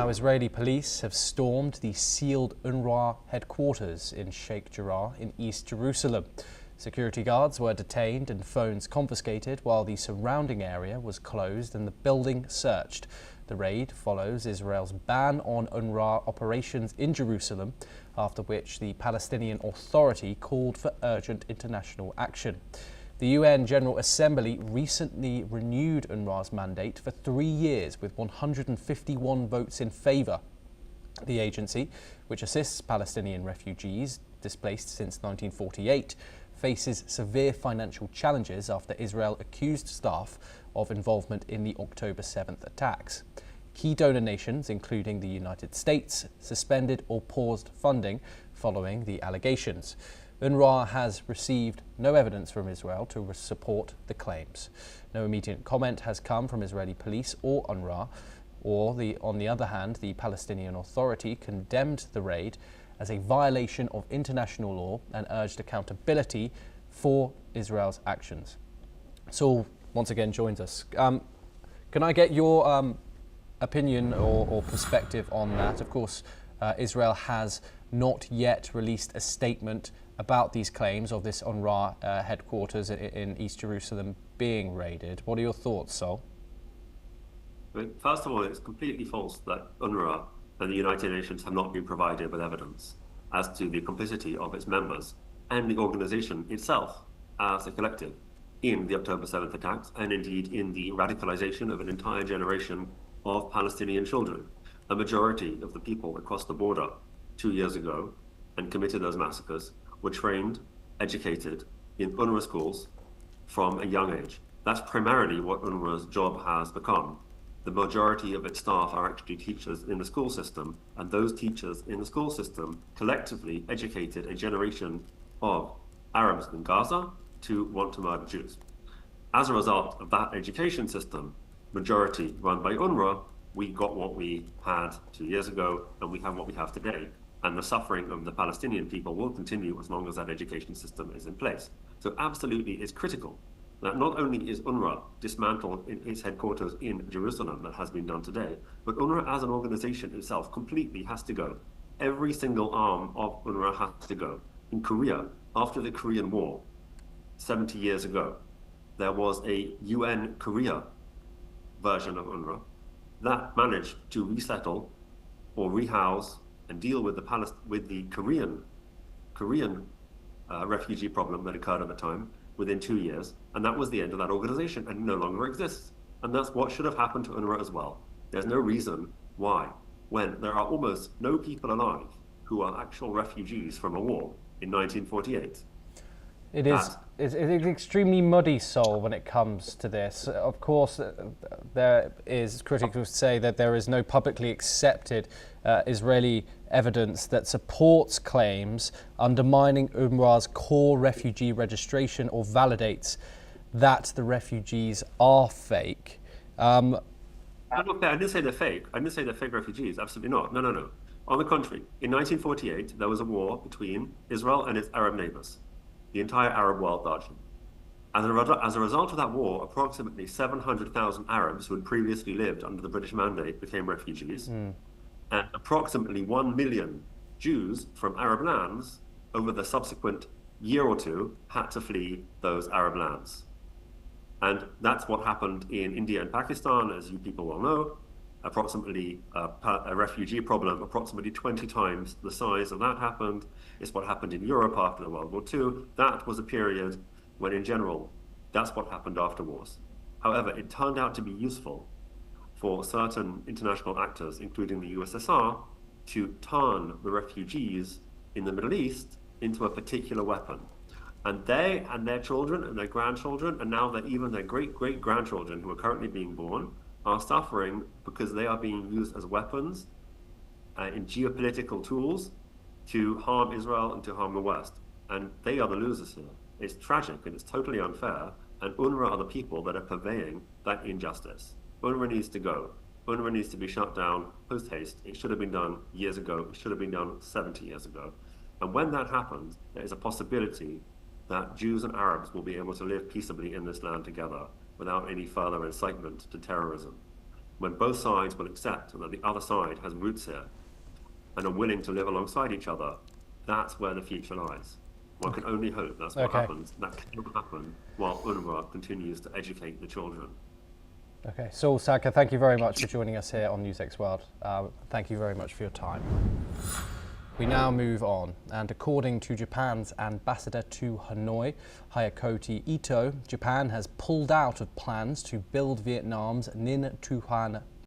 Now, Israeli police have stormed the sealed UNRWA headquarters in Sheikh Jarrah in East Jerusalem. Security guards were detained and phones confiscated while the surrounding area was closed and the building searched. The raid follows Israel's ban on UNRWA operations in Jerusalem, after which the Palestinian Authority called for urgent international action. The UN General Assembly recently renewed UNRWA's mandate for 3 years with 151 votes in favour. The agency, which assists Palestinian refugees displaced since 1948, faces severe financial challenges after Israel accused staff of involvement in the October 7th attacks. Key donor nations, including the United States, suspended or paused funding following the allegations. UNRWA has received no evidence from Israel to support the claims. No immediate comment has come from Israeli police or UNRWA. On the other hand, the Palestinian Authority condemned the raid as a violation of international law and urged accountability for Israel's actions. Saul once again joins us. Can I get your opinion or perspective on that? Of course, Israel has not yet released a statement about these claims of this UNRWA headquarters in East Jerusalem being raided. What are your thoughts, Sol? First of all, it's completely false that UNRWA and the United Nations have not been provided with evidence as to the complicity of its members and the organization itself as a collective in the October 7th attacks, and indeed in the radicalization of an entire generation of Palestinian children. A majority of the people across the border 2 years ago and committed those massacres were trained, educated in UNRWA schools from a young age. That's primarily what UNRWA's job has become. The majority of its staff are actually teachers in the school system, and those teachers in the school system collectively educated a generation of Arabs in Gaza to want to murder Jews. As a result of that education system, majority run by UNRWA, we got what we had 2 years ago, and we have what we have today. And the suffering of the Palestinian people will continue as long as that education system is in place. So absolutely it's critical that not only is UNRWA dismantled in its headquarters in Jerusalem, that has been done today, but UNRWA as an organization itself completely has to go. Every single arm of UNRWA has to go. In Korea, after the Korean War, 70 years ago, there was a UN Korea version of UNRWA that managed to resettle or rehouse and deal with the Korean refugee problem that occurred at the time within 2 years, and that was the end of that organization, and no longer exists. And that's what should have happened to UNRWA as well. There's no reason why, when there are almost no people alive who are actual refugees from a war in 1948. It's extremely muddy, Sol, when it comes to this. Of course, there is critics who say that there is no publicly accepted Israeli evidence that supports claims undermining UNRWA's core refugee registration or validates that the refugees are fake. I didn't say they're fake. I didn't say they're fake refugees. Absolutely not. No. On the contrary, in 1948, there was a war between Israel and its Arab neighbors, the entire Arab world largely. As a result of that war, approximately 700,000 Arabs who had previously lived under the British mandate became refugees. And approximately 1 million Jews from Arab lands over the subsequent year or two had to flee those Arab lands. And that's what happened in India and Pakistan, as you people well know. Approximately a refugee problem, approximately 20 times the size of that happened. It's what happened in Europe after World War II. That was a period when, in general, that's what happened after wars. However, it turned out to be useful for certain international actors, including the USSR, to turn the refugees in the Middle East into a particular weapon. And they and their children and their grandchildren, and now even their great-great-grandchildren who are currently being born, are suffering because they are being used as weapons in geopolitical tools to harm Israel and to harm the West. And they are the losers here. It's tragic and it's totally unfair. And UNRWA are the people that are purveying that injustice. UNRWA needs to go. UNRWA needs to be shut down post-haste. It should have been done years ago. It should have been done 70 years ago. And when that happens, there is a possibility that Jews and Arabs will be able to live peaceably in this land together without any further incitement to terrorism. when both sides will accept that the other side has roots here and are willing to live alongside each other, that's where the future lies. One can only hope that's what happens. That cannot happen while UNRWA continues to educate the children. Okay, Saul Saka, thank you very much for joining us here on NewsX World. Thank you very much for your time. We now move on, and according to Japan's ambassador to Hanoi, Hayakoti Ito, Japan has pulled out of plans to build Vietnam's Ninh Thuan